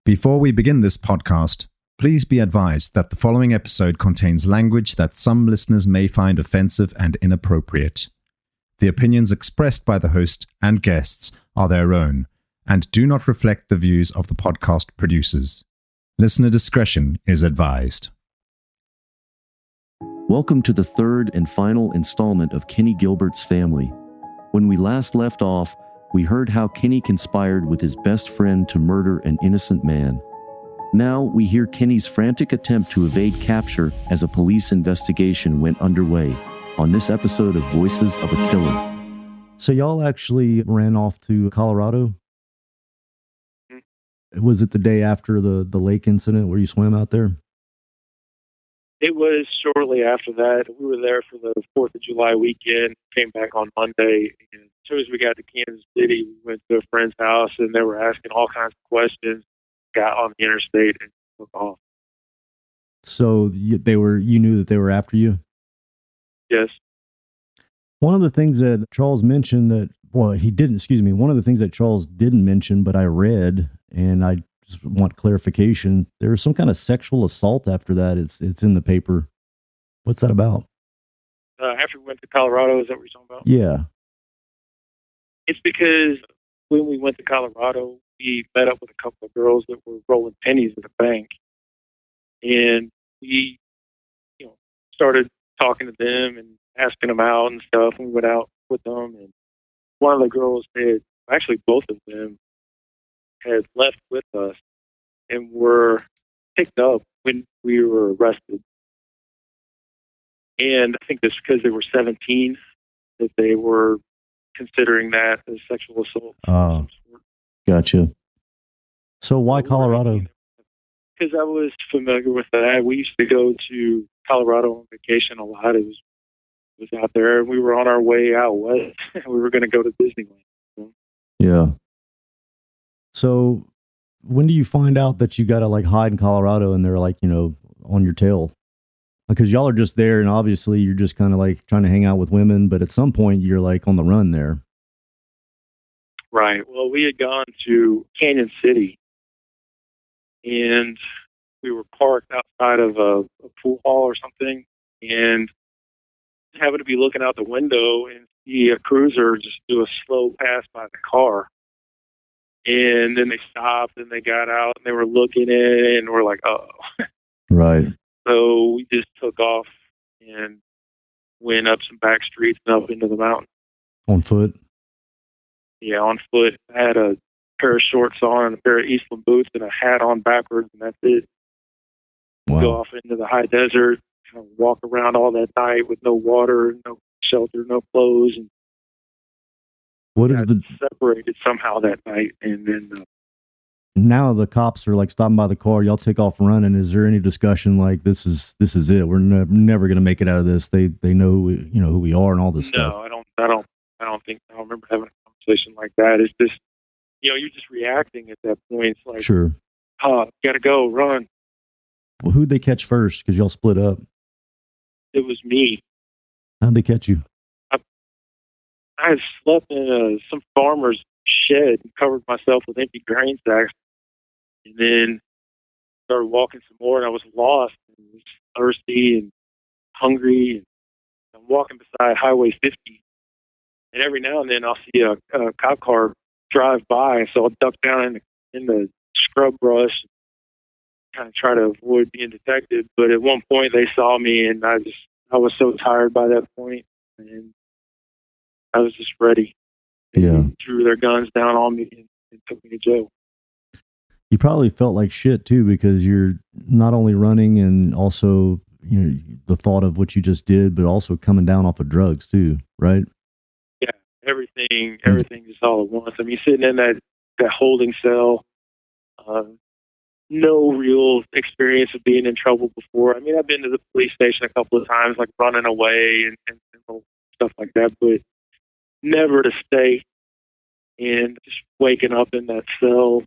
Before we begin this podcast, please be advised that the following episode contains language that some listeners may find offensive and inappropriate. The opinions expressed by the host and guests are their own and do not reflect the views of the podcast producers. Listener discretion is advised. Welcome to the third and final installment of Kenny Gilbert's Family. When we last left off, we heard how Kenny conspired with his best friend to murder an innocent man. Now we hear Kenny's frantic attempt to evade capture as a police investigation went underway on this episode of Voices of a Killer. So y'all actually ran off to Colorado? Was it the day after the lake incident where you swam out there? It was shortly after that. We were there for the 4th of July weekend, came back on Monday. And as soon as we got to Kansas City, we went to a friend's house and they were asking all kinds of questions, got on the interstate and took off. So you knew that they were after you? Yes. One of the things that Charles mentioned one of the things that Charles didn't mention, but I read, and I just want clarification. There was some kind of sexual assault after that. It's in the paper. What's that about? After we went to Colorado, is that what you're talking about? Yeah. It's because when we went to Colorado, we met up with a couple of girls that were rolling pennies at a bank. And we, started talking to them and asking them out and stuff. And we went out with them. And one of the girls both of them had left with us and were picked up when we were arrested. And I think that's because they were 17 that they were considering that as sexual assault. Oh, gotcha. So why Colorado? Because I was familiar with that. We used to go to Colorado on vacation a lot. It was out there, and we were on our way out west. We were going to go to Disneyland. So. Yeah. So when do you find out that you got to hide in Colorado and they're on your tail? Because y'all are just there and obviously you're just kind of trying to hang out with women, but at some point you're on the run there. Right. Well, we had gone to Canyon City and we were parked outside of a pool hall or something and happened to be looking out the window and see a cruiser just do a slow pass by the car. And then they stopped and they got out and they were looking at it and we're like, oh. Right. So we just took off and went up some back streets and up into the mountain. On foot? Yeah, on foot. I had a pair of shorts on and a pair of Eastland boots and a hat on backwards, and that's it. Wow. Go off into the high desert, walk around all that night with no water, no shelter, no clothes. And what is separated somehow that night, and then now the cops are stopping by the car. Y'all take off running. Is there any discussion this is it? We're never going to make it out of this. They know who we are and all this stuff. No, I don't remember having a conversation like that. It's just you're just reacting at that point. It's sure. Gotta go, run. Well, who'd they catch first? Because y'all split up. It was me. How'd they catch you? I had slept in some farmer's shed and covered myself with empty grain sacks. And then started walking some more, and I was lost and was thirsty and hungry. And I'm walking beside Highway 50. And every now and then I'll see a cop car drive by, so I'll duck down in the scrub brush and kind of try to avoid being detected. But at one point they saw me, and I was so tired by that point, and I was just ready. Yeah. They drew their guns down on me and took me to jail. You probably felt like shit too, because you're not only running and also, the thought of what you just did, but also coming down off of drugs too, right? Yeah. Everything just all at once. I mean, sitting in that holding cell, no real experience of being in trouble before. I mean, I've been to the police station a couple of times, running away and stuff like that, but never to stay. And just waking up in that cell,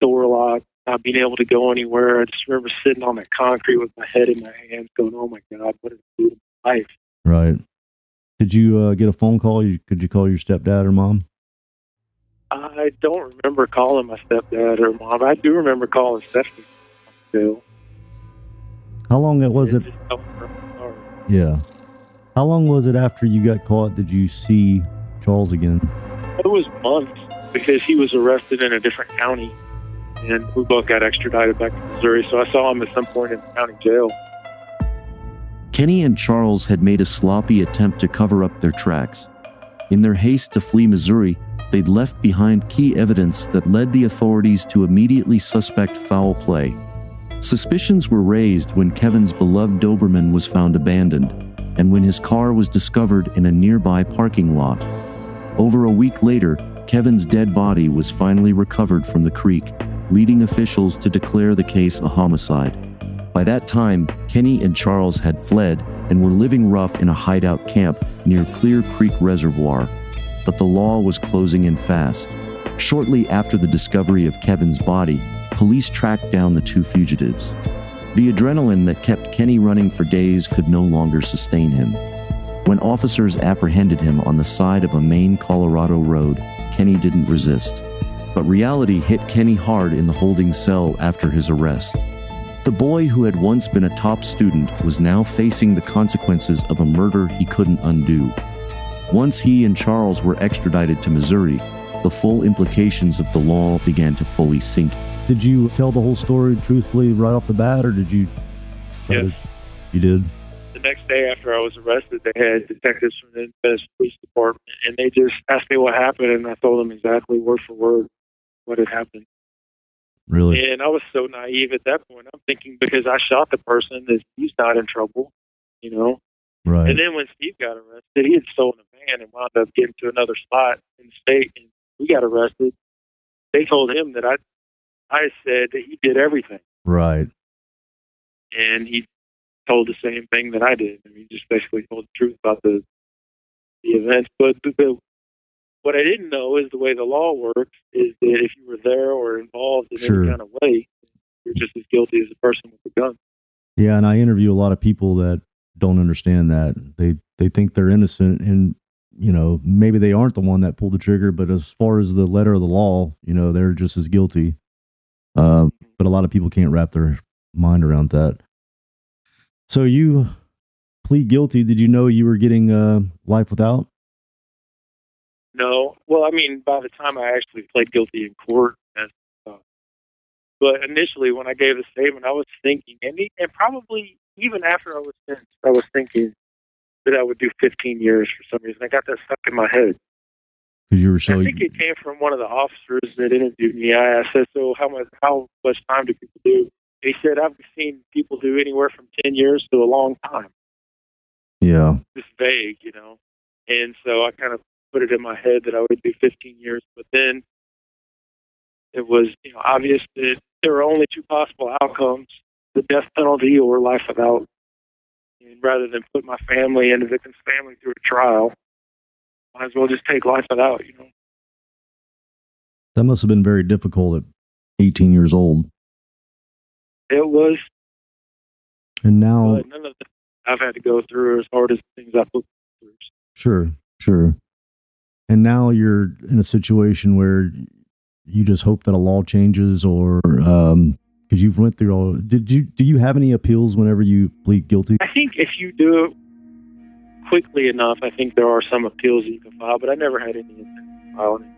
door locked, not being able to go anywhere. I just remember sitting on that concrete with my head in my hands going, oh my God, what did I do to my life? Right. Did you get a phone call? Could you call your stepdad or mom? I don't remember calling my stepdad or mom. I do remember calling Stephanie still. How long was it? Yeah. How long was it after you got caught did you see Charles again? It was months because he was arrested in a different county, and we both got extradited back to Missouri. So I saw him at some point in the county jail. Kenny and Charles had made a sloppy attempt to cover up their tracks. In their haste to flee Missouri, they'd left behind key evidence that led the authorities to immediately suspect foul play. Suspicions were raised when Kevin's beloved Doberman was found abandoned, and when his car was discovered in a nearby parking lot. Over a week later, Kevin's dead body was finally recovered from the creek, leading officials to declare the case a homicide. By that time, Kenny and Charles had fled and were living rough in a hideout camp near Clear Creek Reservoir, but the law was closing in fast. Shortly after the discovery of Kevin's body, police tracked down the two fugitives. The adrenaline that kept Kenny running for days could no longer sustain him. When officers apprehended him on the side of a main Colorado road, Kenny didn't resist. But reality hit Kenny hard in the holding cell after his arrest. The boy who had once been a top student was now facing the consequences of a murder he couldn't undo. Once he and Charles were extradited to Missouri, the full implications of the law began to fully sink. Did you tell the whole story truthfully right off the bat, or did you? Yes. You did? The next day after I was arrested, they had detectives from the Invest Police Department, and they just asked me what happened, and I told them exactly word for word what had happened. Really? And I was so naive at that point. I'm thinking because I shot the person that he's not in trouble, you know? Right. And then when Steve got arrested, he had stolen a van and wound up getting to another spot in the state, and he got arrested. They told him that I said that he did everything. Right. And he told the same thing that I did. I mean, he just basically told the truth about the events. But what I didn't know is the way the law works is that if you were there or involved in any kind of way, you're just as guilty as the person with the gun. Yeah, and I interview a lot of people that don't understand that. They think they're innocent, and you know, maybe they aren't the one that pulled the trigger, but as far as the letter of the law, you know, they're just as guilty. But a lot of people can't wrap their mind around that. So you plead guilty. Did you know you were getting life without? No. Well, I mean, by the time I actually pled guilty in court, but initially when I gave the statement, I was thinking, and probably even after I was sentenced, I was thinking that I would do 15 years for some reason. I got that stuck in my head. Because you were so. I think it came from one of the officers that interviewed me. I said, "So how much time do people do?" And he said, "I've seen people do anywhere from 10 years to a long time." Yeah. Just vague, you know. And so I kind of put it in my head that I would do 15 years. But then it was, you know, obvious that there were only two possible outcomes: the death penalty or life without. And rather than put my family and the victim's family through a trial, might as well just take life without, you know. That must have been very difficult at 18 years old. It was. And now, none of that I've had to go through as hard as the things I put through. Sure. And now you're in a situation where you just hope that a law changes, or because you've went through all. Do you have any appeals whenever you plead guilty? I think if you do it quickly enough, I think there are some appeals that you can file, but I never had any intent to file any.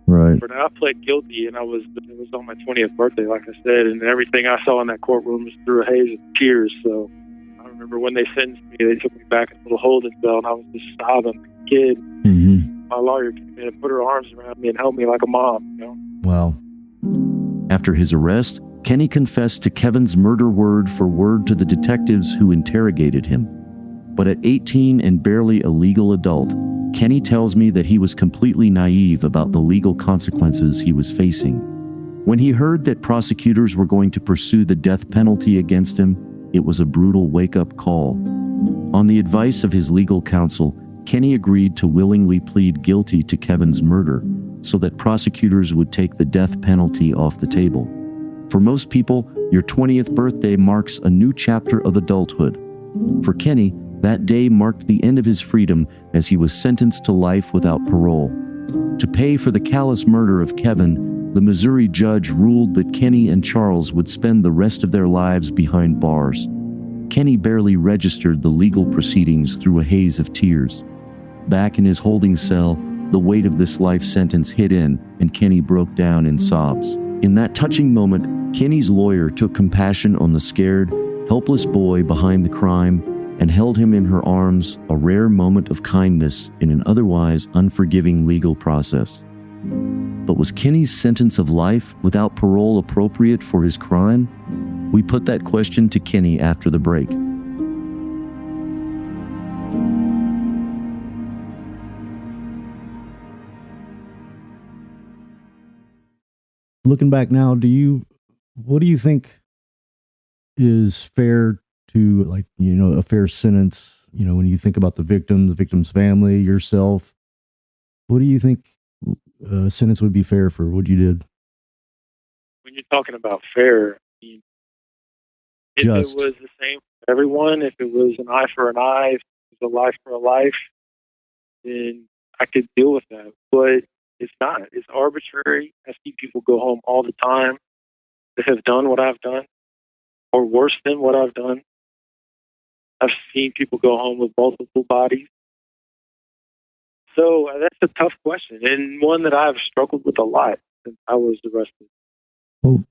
Right. But I pled guilty, and it was on my 20th birthday, like I said, and everything I saw in that courtroom was through a haze of tears. So I remember when they sentenced me, they took me back in a little holding cell, and I was just sobbing like a kid. Mm-hmm. My lawyer came in and put her arms around me and held me like a mom, you know? Wow. After his arrest, Kenny confessed to Kevin's murder word for word to the detectives who interrogated him. But at 18 and barely a legal adult, Kenny tells me that he was completely naive about the legal consequences he was facing. When he heard that prosecutors were going to pursue the death penalty against him, it was a brutal wake-up call. On the advice of his legal counsel, Kenny agreed to willingly plead guilty to Kevin's murder so that prosecutors would take the death penalty off the table. For most people, your 20th birthday marks a new chapter of adulthood. For Kenny, that day marked the end of his freedom as he was sentenced to life without parole. To pay for the callous murder of Kevin, the Missouri judge ruled that Kenny and Charles would spend the rest of their lives behind bars. Kenny barely registered the legal proceedings through a haze of tears. Back in his holding cell, the weight of this life sentence hit in, and Kenny broke down in sobs. In that touching moment, Kenny's lawyer took compassion on the scared, helpless boy behind the crime and held him in her arms, a rare moment of kindness in an otherwise unforgiving legal process. But was Kenny's sentence of life without parole appropriate for his crime? We put that question to Kenny after the break. Looking back now, what do you think is fair to, like, a fair sentence? When you think about the victim's family, yourself, what do you think a sentence would be fair for what you did? When you're talking about fair, I mean, if it was the same for everyone, if it was an eye for an eye, if it was a life for a life, then I could deal with that. But it's not. It's arbitrary. I see people go home all the time that have done what I've done, or worse than what I've done. I've seen people go home with multiple bodies. So that's a tough question, and one that I've struggled with a lot since I was arrested. Well,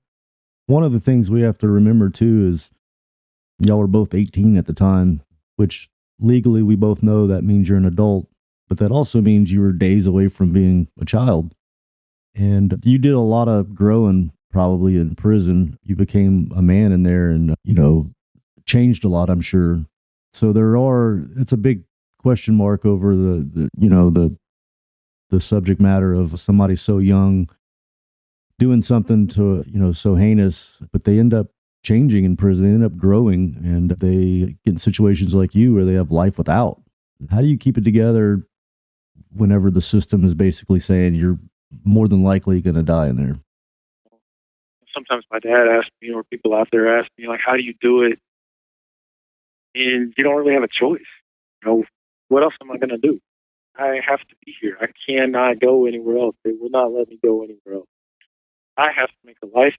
one of the things we have to remember, too, is y'all were both 18 at the time, which legally we both know that means you're an adult, but that also means you were days away from being a child. And you did a lot of growing probably in prison. You became a man in there and, changed a lot, I'm sure. So it's a big question mark over the subject matter of somebody so young doing something to, so heinous, but they end up changing in prison. They end up growing, and they get in situations like you where they have life without. How do you keep it together whenever the system is basically saying you're more than likely going to die in there? Sometimes my dad asks me, or people out there ask me, like, how do you do it? And you don't really have a choice. What else am I going to do? I have to be here. I cannot go anywhere else. They will not let me go anywhere else. I have to make a life.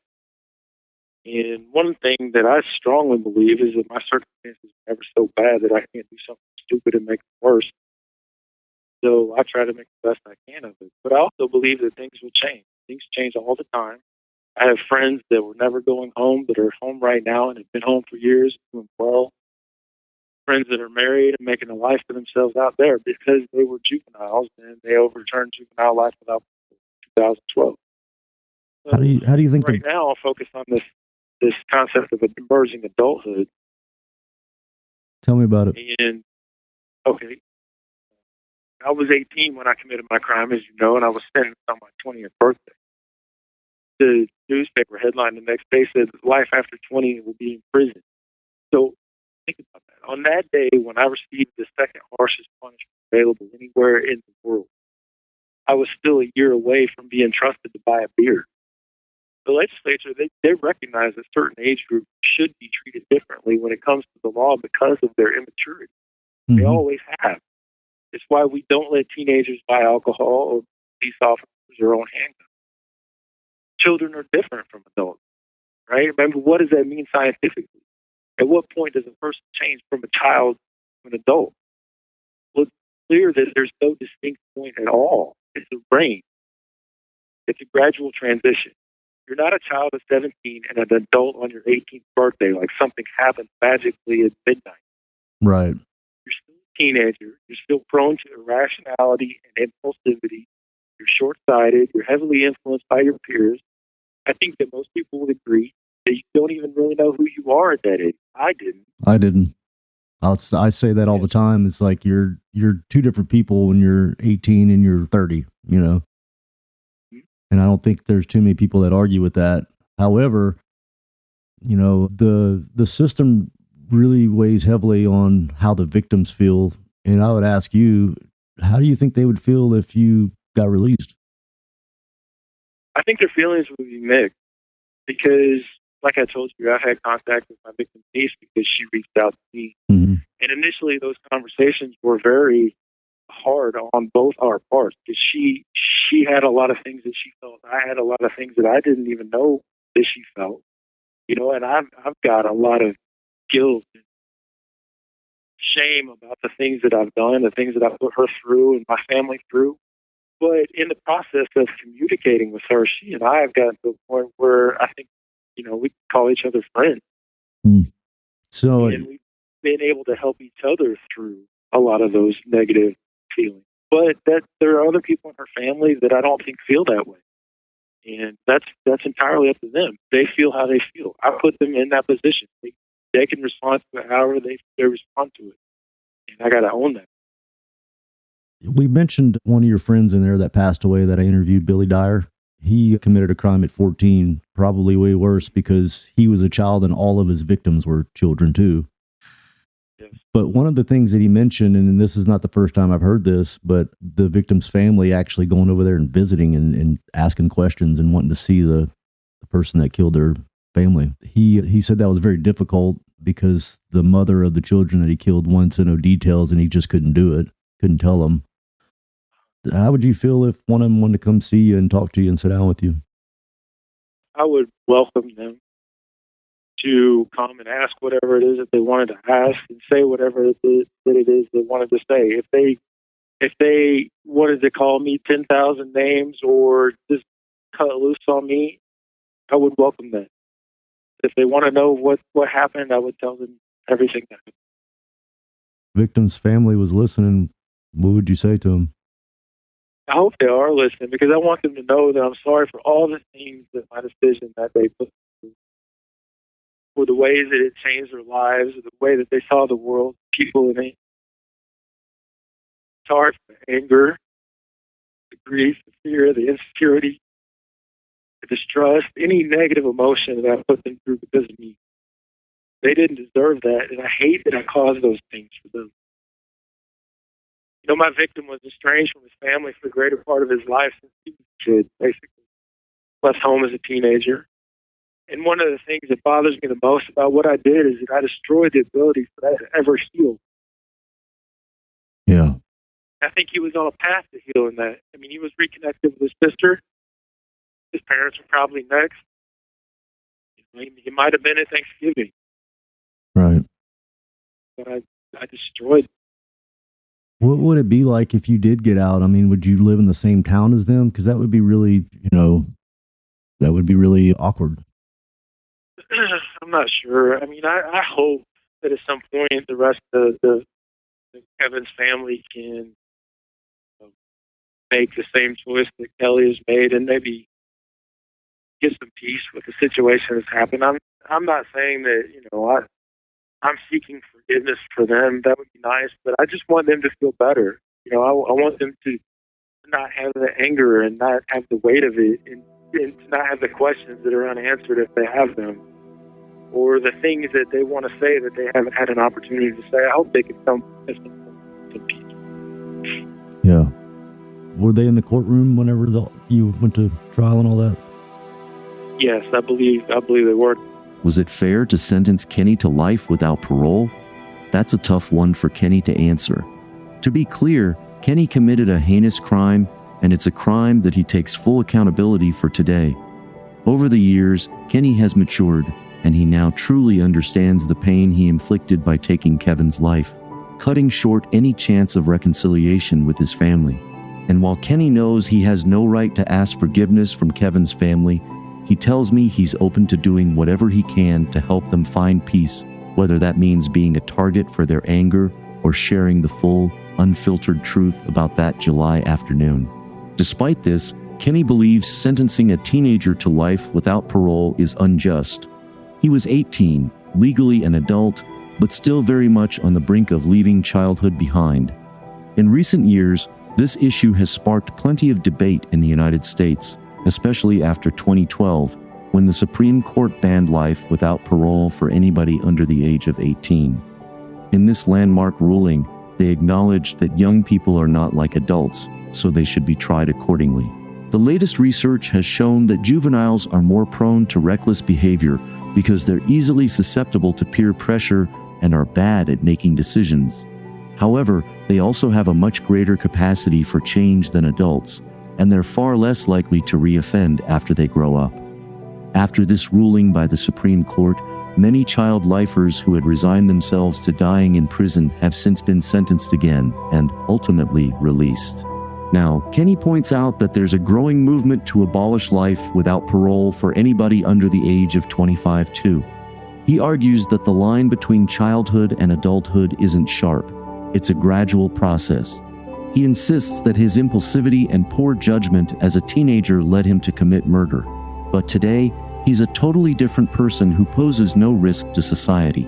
And one thing that I strongly believe is that my circumstances are never so bad that I can't do something stupid and make it worse. So I try to make the best I can of it. But I also believe that things will change. Things change all the time. I have friends that were never going home that are home right now and have been home for years, doing well. Friends that are married and making a life for themselves out there because they were juveniles and they overturned juvenile life without 2012. So how do you think right now I'll focus on this concept of emerging adulthood. Tell me about it. And okay, I was 18 when I committed my crime, as you know, and I was sentenced on my 20th birthday. The newspaper headline the next day said, "Life after 20 will be in prison." So think about that. On that day, when I received the second harshest punishment available anywhere in the world, I was still a year away from being trusted to buy a beer. The legislature, they recognize that certain age groups should be treated differently when it comes to the law because of their immaturity. Mm-hmm. They always have. It's why we don't let teenagers buy alcohol or police officers or own handguns. Children are different from adults, right? Remember, what does that mean scientifically? At what point does a person change from a child to an adult? Well, it's clear that there's no distinct point at all. It's a range. It's a gradual transition. You're not a child at 17 and an adult on your 18th birthday, like something happens magically at midnight. Right. You're still a teenager. You're still prone to irrationality and impulsivity. You're short-sighted. You're heavily influenced by your peers. I think that most people would agree that you don't even really know who you are at that age. I didn't. I say that all the time. It's like you're two different people when you're 18 and you're 30, Mm-hmm. And I don't think there's too many people that argue with that. However, the system really weighs heavily on how the victims feel. And I would ask you, how do you think they would feel if you got released? I think their feelings would be mixed because, like I told you, I had contact with my victim's niece because she reached out to me. Mm-hmm. And initially, those conversations were very hard on both our parts, because she had a lot of things that she felt. I had a lot of things that I didn't even know that she felt. And I've got a lot of guilt and shame about the things that I've done, the things that I put her through and my family through. But in the process of communicating with her, she and I have gotten to a point where I think, we can call each other friends. So, and we've been able to help each other through a lot of those negative feelings. But that there are other people in her family that I don't think feel that way. And that's entirely up to them. They feel how they feel. I put them in that position. They can respond to it however they respond to it. And I got to own that. We mentioned one of your friends in there that passed away that I interviewed, Billy Dyer. He committed a crime at 14, probably way worse because he was a child and all of his victims were children too. Yes. But one of the things that he mentioned, and this is not the first time I've heard this, but the victim's family actually going over there and visiting and asking questions and wanting to see the person that killed their family. He said that was very difficult because the mother of the children that he killed wanted to know details and he just couldn't do it, couldn't tell them. How would you feel if one of them wanted to come see you and talk to you and sit down with you? I would welcome them to come and ask whatever it is that they wanted to ask and say whatever it is they wanted to say. If they wanted to call me 10,000 names or just cut loose on me, I would welcome that. If they want to know what happened, I would tell them everything that happened. Victim's family was listening. What would you say to them? I hope they are listening, because I want them to know that I'm sorry for all the things that my decision that they put through, for the ways that it changed their lives, or the way that they saw the world, people in it. Sorry for the anger, the grief, the fear, the insecurity, the distrust, any negative emotion that I put them through because of me. They didn't deserve that, and I hate that I caused those things for them. My victim was estranged from his family for the greater part of his life since he was a kid, basically. Left home as a teenager. And one of the things that bothers me the most about what I did is that I destroyed the ability for that to ever heal. Yeah. I think he was on a path to healing that. I mean, he was reconnected with his sister. His parents were probably next. He might have been at Thanksgiving. Right. But I destroyed. What would it be like if you did get out? I mean, would you live in the same town as them? Because that would be really, that would be really awkward. I'm not sure. I mean, I hope that at some point the rest of the Kevin's family can make the same choice that Kelly has made and maybe get some peace with the situation that's happened. I'm not saying that, I'm seeking forgiveness for them. That would be nice, but I just want them to feel better. I want them to not have the anger and not have the weight of it, and to not have the questions that are unanswered if they have them, or the things that they want to say that they haven't had an opportunity to say. I hope they can come to some peace. Yeah. Were they in the courtroom whenever you went to trial and all that? Yes, I believe they were. Was it fair to sentence Kenny to life without parole? That's a tough one for Kenny to answer. To be clear, Kenny committed a heinous crime, and it's a crime that he takes full accountability for today. Over the years, Kenny has matured, and he now truly understands the pain he inflicted by taking Kevin's life, cutting short any chance of reconciliation with his family. And while Kenny knows he has no right to ask forgiveness from Kevin's family, he tells me he's open to doing whatever he can to help them find peace, whether that means being a target for their anger or sharing the full, unfiltered truth about that July afternoon. Despite this, Kenny believes sentencing a teenager to life without parole is unjust. He was 18, legally an adult, but still very much on the brink of leaving childhood behind. In recent years, this issue has sparked plenty of debate in the United States, especially after 2012, when the Supreme Court banned life without parole for anybody under the age of 18. In this landmark ruling, they acknowledged that young people are not like adults, so they should be tried accordingly. The latest research has shown that juveniles are more prone to reckless behavior because they're easily susceptible to peer pressure and are bad at making decisions. However, They also have a much greater capacity for change than adults, and they're far less likely to reoffend after they grow up. After this ruling by the Supreme Court, many child lifers who had resigned themselves to dying in prison have since been sentenced again and ultimately released. Now, Kenny points out that there's a growing movement to abolish life without parole for anybody under the age of 25 too. He argues that the line between childhood and adulthood isn't sharp. It's a gradual process. He insists that his impulsivity and poor judgment as a teenager led him to commit murder. But today, he's a totally different person who poses no risk to society.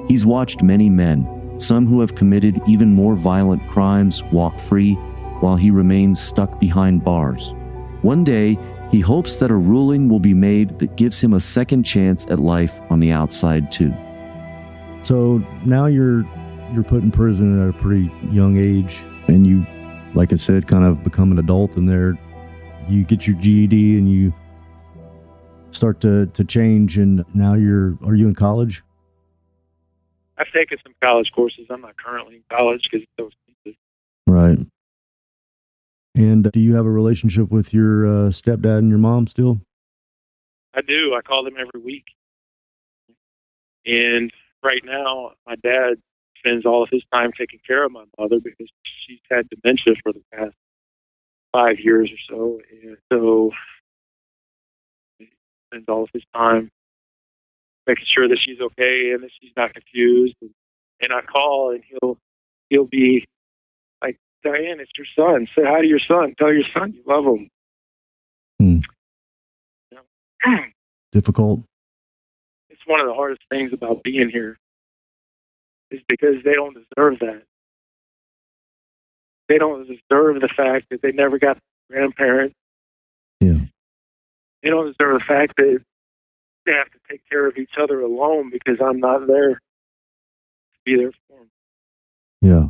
He's watched many men, some who have committed even more violent crimes, walk free, while he remains stuck behind bars. One day, he hopes that a ruling will be made that gives him a second chance at life on the outside too. So now you're put in prison at a pretty young age, and you, like I said, kind of become an adult in there. You get your GED and you start to change, and now are you in college? I've taken some college courses. I'm not currently in college because it's so expensive. Right. And do you have a relationship with your stepdad and your mom still? I do. I call them every week. And right now, my dad spends all of his time taking care of my mother because she's had dementia for the past 5 years or so. And so he spends all of his time making sure that she's okay and that she's not confused. And I call and he'll be like, Diane, it's your son. Say hi to your son. Tell your son you love him. Yeah. Difficult. It's one of the hardest things about being here is because they don't deserve that. They don't deserve the fact that they never got grandparents. Yeah. They don't deserve the fact that they have to take care of each other alone because I'm not there to be there for them. Yeah.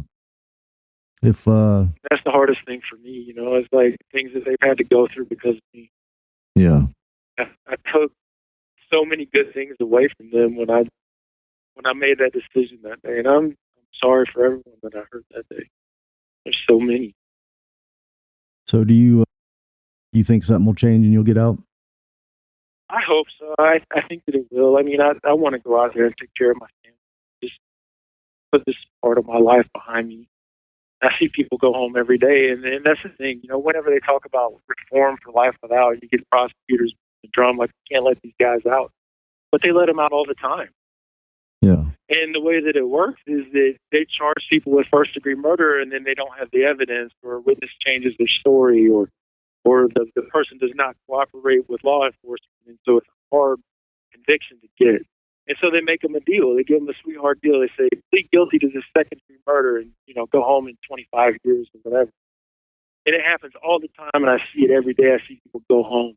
If That's the hardest thing for me, it's like things that they've had to go through because of me. Yeah. I took so many good things away from them when I made that decision that day, and I'm sorry for everyone that I hurt that day. There's so many. So do you think something will change and you'll get out? I hope so. I think that it will. I mean, I want to go out there and take care of my family. Just put this part of my life behind me. I see people go home every day, and that's the thing. Whenever they talk about reform for life without, you get prosecutors the drum like, you can't let these guys out. But they let them out all the time. Yeah. And the way that it works is that they charge people with first-degree murder, and then they don't have the evidence, or a witness changes their story, or the person does not cooperate with law enforcement. And so it's a hard conviction to get. And so they make them a deal. They give them a sweetheart deal. They say, plead guilty to this second-degree murder and, go home in 25 years or whatever. And it happens all the time, and I see it every day. I see people go home.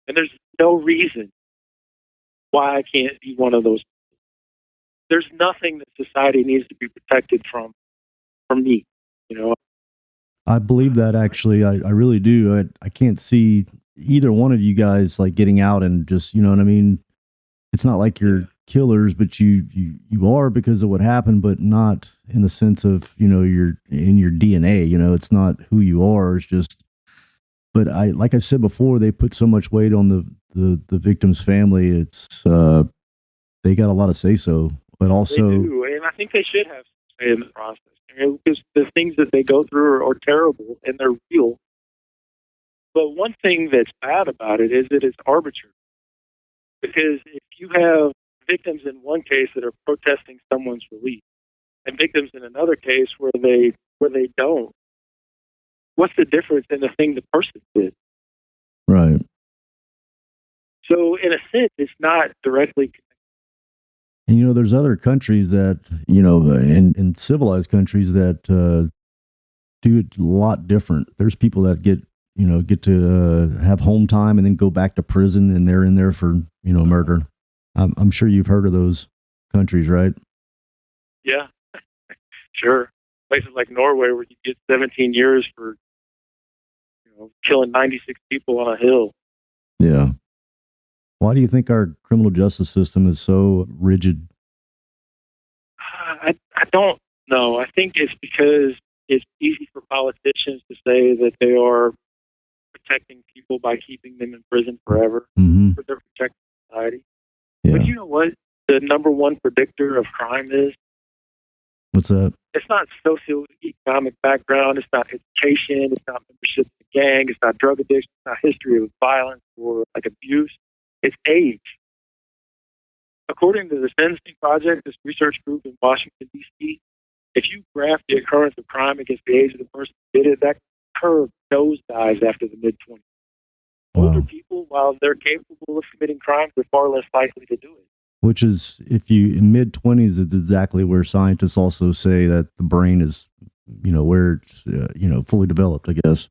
And there's no reason why I can't be one of those people. There's nothing that society needs to be protected from me, I believe that, actually. I really do. I can't see either one of you guys like getting out and just, you know what I mean? It's not like you're killers, but you are because of what happened, but not in the sense of, you're in your DNA, it's not who you are. It's just, but like I said before, they put so much weight on the victim's family. It's, they got a lot of say so, but also. They do, and I think they should have say in the process. Because the things that they go through are terrible and they're real. But one thing that's bad about it is that it's arbitrary. Because if you have victims in one case that are protesting someone's release and victims in another case where they don't, what's the difference in the thing the person did? Right. So in a sense, it's not directly connected. And, there's other countries that, in civilized countries that do it a lot different. There's people that get to have home time and then go back to prison, and they're in there for, murder. I'm sure you've heard of those countries, right? Yeah, sure. Places like Norway where you get 17 years for, killing 96 people on a hill. Yeah. Why do you think our criminal justice system is so rigid? I don't know. I think it's because it's easy for politicians to say that they are protecting people by keeping them in prison forever. Mm-hmm. They're protecting society. Yeah. But you know what the number one predictor of crime is? What's that? It's not socioeconomic background. It's not education. It's not membership in a gang. It's not drug addiction. It's not history of violence or like abuse. It's age. According to the Sentencing Project, this research group in Washington, D.C., if you graph the occurrence of crime against the age of the person who did it, that curve nosedives after the mid-20s. Wow. Older people, while they're capable of committing crimes, they're far less likely to do it. Which is, if you in mid-20s, is exactly where scientists also say that the brain is, where it's, fully developed, I guess.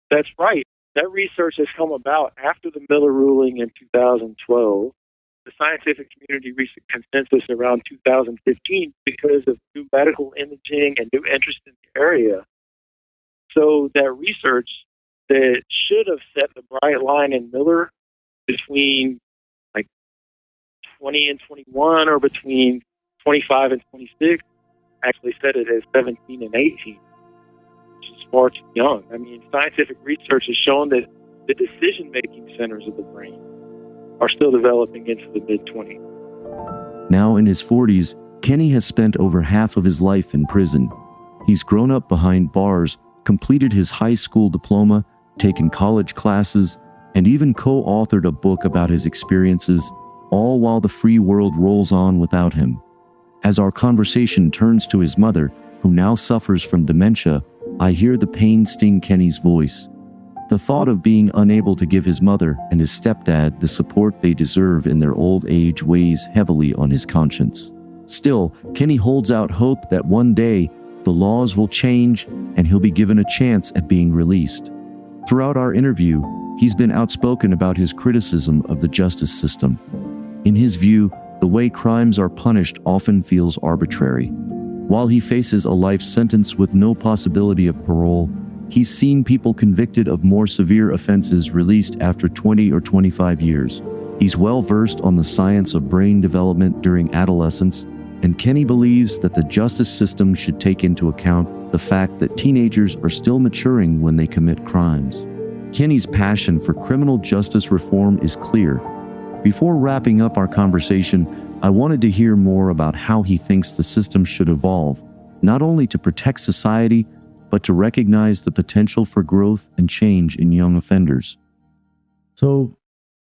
That's right. That research has come about after the Miller ruling in 2012. The scientific community reached a consensus around 2015 because of new medical imaging and new interest in the area. So that research that should have set the bright line in Miller between like 20 and 21 or between 25 and 26 actually set it as 17 and 18, which is far too young. I mean, scientific research has shown that the decision-making centers of the brain are still developing into the mid-20s. Now in his 40s, Kenny has spent over half of his life in prison. He's grown up behind bars, completed his high school diploma, taken college classes, and even co-authored a book about his experiences, all while the free world rolls on without him. As our conversation turns to his mother, who now suffers from dementia, I hear the pain sting Kenny's voice. The thought of being unable to give his mother and his stepdad the support they deserve in their old age weighs heavily on his conscience. Still, Kenny holds out hope that one day the laws will change and he'll be given a chance at being released. Throughout our interview, he's been outspoken about his criticism of the justice system. In his view, the way crimes are punished often feels arbitrary. While he faces a life sentence with no possibility of parole, he's seen people convicted of more severe offenses released after 20 or 25 years. He's well versed on the science of brain development during adolescence, and Kenny believes that the justice system should take into account the fact that teenagers are still maturing when they commit crimes. Kenny's passion for criminal justice reform is clear. Before wrapping up our conversation, I wanted to hear more about how he thinks the system should evolve, not only to protect society, but to recognize the potential for growth and change in young offenders. So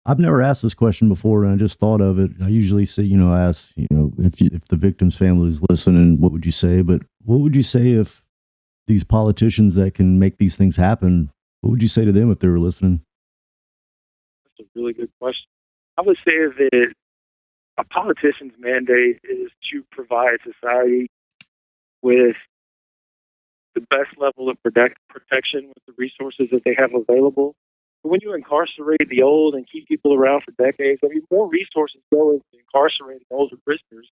I've never asked this question before, and I just thought of it. I usually say, ask, if the victim's family is listening, what would you say? But what would you say if these politicians that can make these things happen, what would you say to them if they were listening? That's a really good question. I would say that a politician's mandate is to provide society with the best level of protection with the resources that they have available. But when you incarcerate the old and keep people around for decades, more resources go into incarcerating older prisoners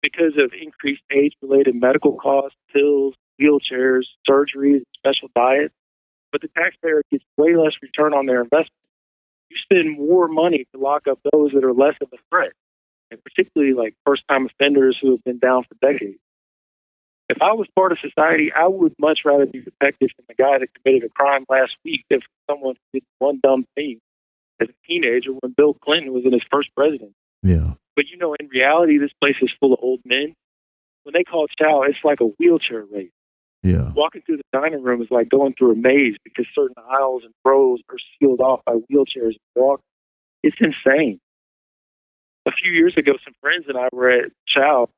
because of increased age-related medical costs, pills, wheelchairs, surgeries, special diets. But the taxpayer gets way less return on their investment. You spend more money to lock up those that are less of a threat, and particularly like first-time offenders who have been down for decades. If I was part of society, I would much rather be protected from the guy that committed a crime last week than from someone who did one dumb thing as a teenager when Bill Clinton was in his first presidency. Yeah. But in reality, this place is full of old men. When they call chow, it's like a wheelchair race. Yeah. Walking through the dining room is like going through a maze because certain aisles and rows are sealed off by wheelchairs and walkers. It's insane. A few years ago, some friends and I were at chow.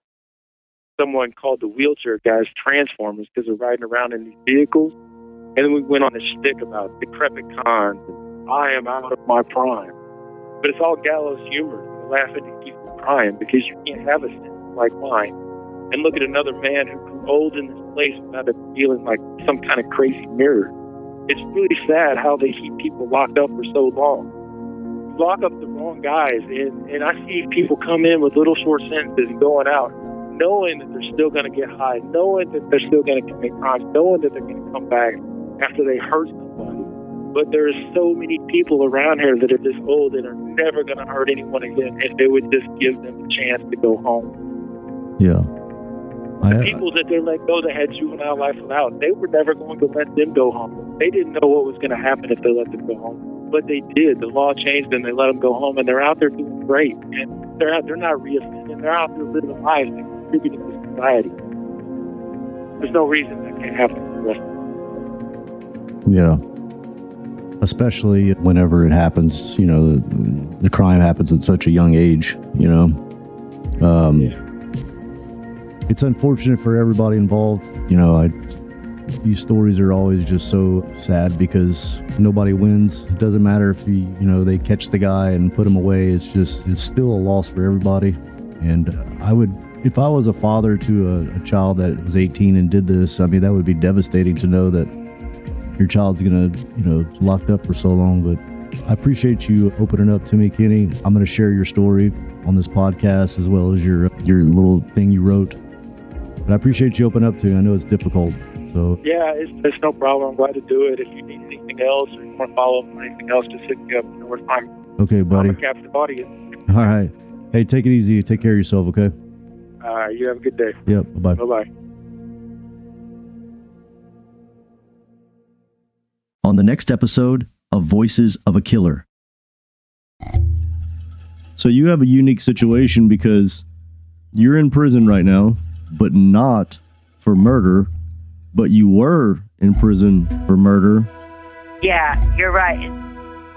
Someone called the wheelchair guys transformers because they're riding around in these vehicles. And then we went on a shtick about decrepit cons and I am out of my prime. But it's all gallows humor. You're laughing to keep you crying because you can't have a sentence like mine and look at another man who grew old in this place without it feeling like some kind of crazy mirror. It's really sad how they keep people locked up for so long. You lock up the wrong guys, and I see people come in with little short sentences and going out knowing that they're still going to get high, knowing that they're still going to commit crimes, knowing that they're going to come back after they hurt somebody. But there's so many people around here that are this old and are never going to hurt anyone again if they would just give them a chance to go home. Yeah. The people that they let go that had juvenile life without, they were never going to let them go home. They didn't know what was going to happen if they let them go home. But they did. The law changed and they let them go home, and they're out there doing great. And they're not reoffending. They're out there living lives and contributing to society. There's no reason that can't happen for the rest of them. Yeah. Especially whenever it happens, the crime happens at such a young age, It's unfortunate for everybody involved. These stories are always just so sad because nobody wins. It doesn't matter if they catch the guy and put him away. It's still a loss for everybody. And if I was a father to a child that was 18 and did this, that would be devastating to know that your child's gonna, locked up for so long. But I appreciate you opening up to me, Kenny. I'm gonna share your story on this podcast as well as your little thing you wrote. But I appreciate you opening up to me. I know it's difficult. So yeah, it's no problem. I'm glad to do it. If you need anything else or you want to follow up on anything else, just hit me up. Where I'm. Okay, buddy. I'm a captive audience. All right. Hey, take it easy. Take care of yourself. Okay. You have a good day. Yep. Bye. Bye. On the next episode of Voices of a Killer. So you have a unique situation because you're in prison right now, but not for murder, but you were in prison for murder. Yeah, you're right.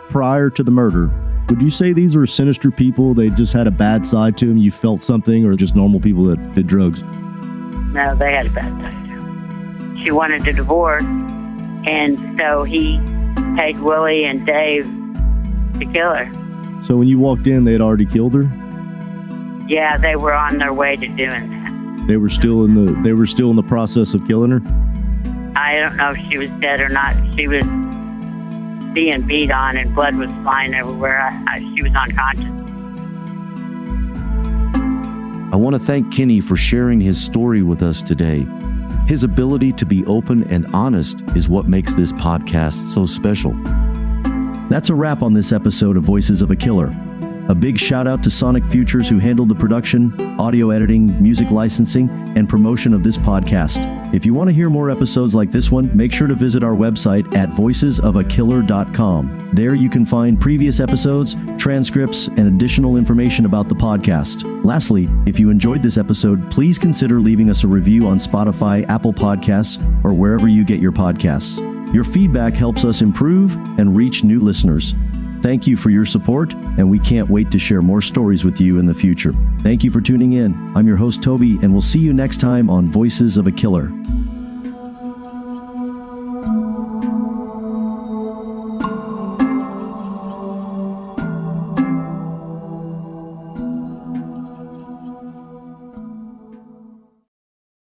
Prior to the murder. Would you say these were sinister people? They just had a bad side to them? You felt something, or just normal people that did drugs? No, they had a bad side to them. She wanted a divorce, and so he paid Willie and Dave to kill her. So when you walked in, they had already killed her? Yeah, they were on their way to doing that. They were still in the process of killing her? I don't know if she was dead or not. She was being beat on and blood was flying everywhere. She was unconscious. I want to thank Kenny for sharing his story with us today. His ability to be open and honest is what makes this podcast so special. That's a wrap on this episode of Voices of a Killer. A big shout out to Sonic Futures, who handled the production, audio editing, music licensing, and promotion of this podcast. If you want to hear more episodes like this one, make sure to visit our website at voicesofakiller.com. There you can find previous episodes, transcripts, and additional information about the podcast. Lastly, if you enjoyed this episode, please consider leaving us a review on Spotify, Apple Podcasts, or wherever you get your podcasts. Your feedback helps us improve and reach new listeners. Thank you for your support, and we can't wait to share more stories with you in the future. Thank you for tuning in. I'm your host, Toby, and we'll see you next time on Voices of a Killer.